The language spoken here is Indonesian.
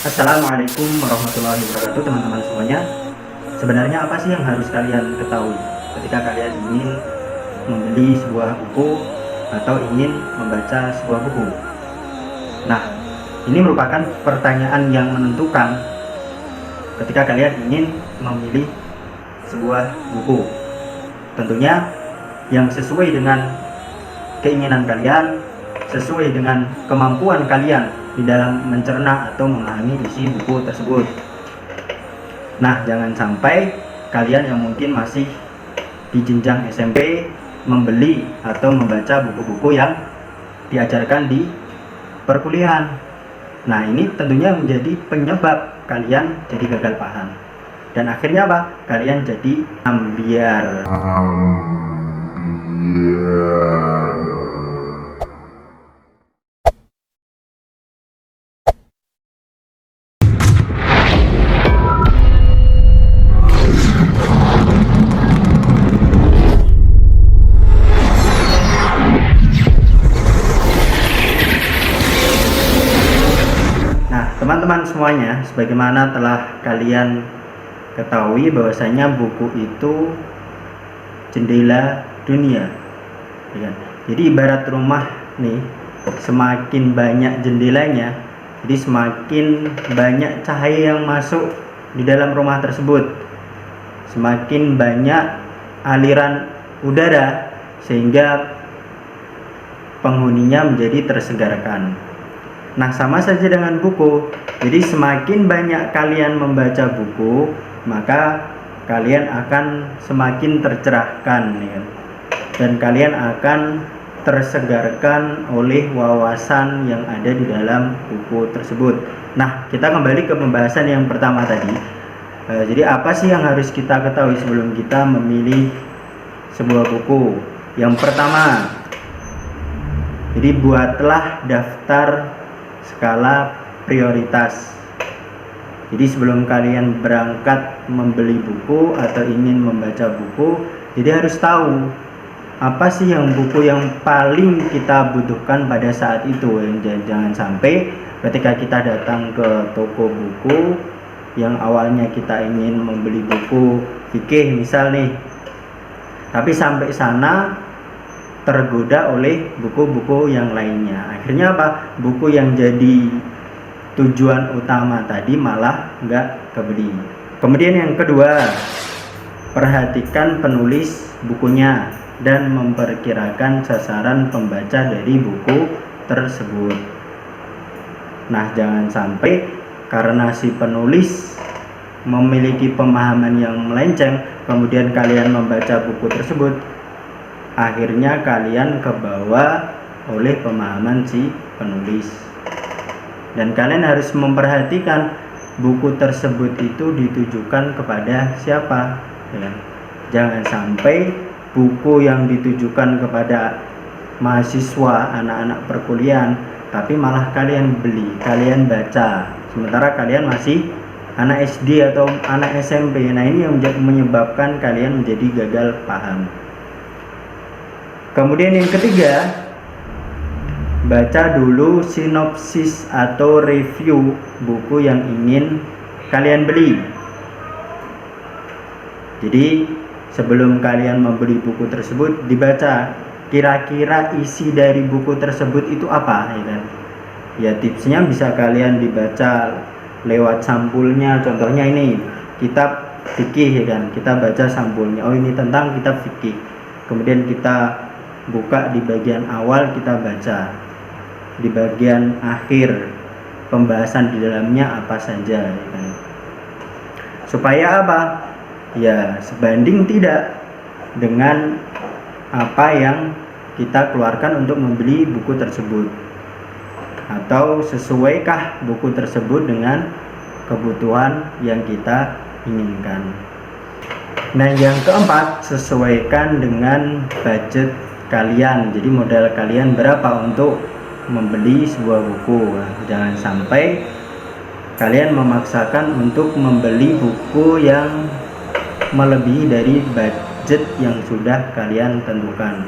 Assalamualaikum warahmatullahi wabarakatuh, teman-teman semuanya. Sebenarnya apa sih yang harus kalian ketahui ketika kalian ingin membeli sebuah buku atau ingin membaca sebuah buku? Nah, ini merupakan pertanyaan yang menentukan ketika kalian ingin memilih sebuah buku. Tentunya yang sesuai dengan keinginan kalian, sesuai dengan kemampuan kalian di dalam mencerna atau memahami isi buku tersebut. Nah, jangan sampai kalian yang mungkin masih di jenjang SMP membeli atau membaca buku-buku yang diajarkan di perkuliahan. Nah, ini tentunya menjadi penyebab kalian jadi gagal paham. Dan akhirnya apa? Kalian jadi ambiar. Teman-teman semuanya, sebagaimana telah kalian ketahui bahwasanya buku itu jendela dunia, ya kan? Jadi ibarat rumah nih, semakin banyak jendelanya, jadi semakin banyak cahaya yang masuk di dalam rumah tersebut, semakin banyak aliran udara sehingga penghuninya menjadi tersegarkan. Nah, sama saja dengan buku. Jadi semakin banyak kalian membaca buku, maka kalian akan semakin tercerahkan, ya. Dan kalian akan tersegarkan oleh wawasan yang ada di dalam buku tersebut. Nah, kita kembali ke pembahasan yang pertama tadi. Jadi apa sih yang harus kita ketahui sebelum kita memilih sebuah buku? Yang pertama, jadi buatlah daftar skala prioritas. Jadi sebelum kalian berangkat membeli buku atau ingin membaca buku, jadi harus tahu apa sih buku yang paling kita butuhkan pada saat itu. Jangan sampai ketika kita datang ke toko buku yang awalnya kita ingin membeli buku fikih misal nih, tapi sampai sana tergoda oleh buku-buku yang lainnya. Akhirnya apa? Buku yang jadi tujuan utama tadi malah nggak kebeli. Kemudian yang kedua, perhatikan penulis bukunya dan memperkirakan sasaran pembaca dari buku tersebut. Nah, jangan sampai karena si penulis memiliki pemahaman yang melenceng, kemudian kalian membaca buku tersebut, akhirnya kalian kebawa oleh pemahaman si penulis. Dan kalian harus memperhatikan buku tersebut itu ditujukan kepada siapa, ya. Jangan sampai buku yang ditujukan kepada mahasiswa, anak-anak perkuliahan, tapi malah kalian beli, kalian baca, sementara kalian masih anak SD atau anak SMP. Nah, ini yang menyebabkan kalian menjadi gagal paham. Kemudian yang ketiga, baca dulu sinopsis atau review buku yang ingin kalian beli. Jadi sebelum kalian membeli buku tersebut, dibaca kira-kira isi dari buku tersebut itu apa, ya kan? Ya, tipsnya bisa kalian dibaca lewat sampulnya. Contohnya ini kitab fikih, ya kan? Kita baca sampulnya. Oh, ini tentang kitab fikih. Kemudian kita buka di bagian awal, kita baca di bagian akhir pembahasan di dalamnya apa saja, ya kan? Supaya apa? Ya, sebanding tidak dengan apa yang kita keluarkan untuk membeli buku tersebut, atau sesuaikah buku tersebut dengan kebutuhan yang kita inginkan. Nah, yang keempat, sesuaikan dengan budget kalian. Jadi modal kalian berapa untuk membeli sebuah buku. Jangan sampai kalian memaksakan untuk membeli buku yang melebihi dari budget yang sudah kalian tentukan.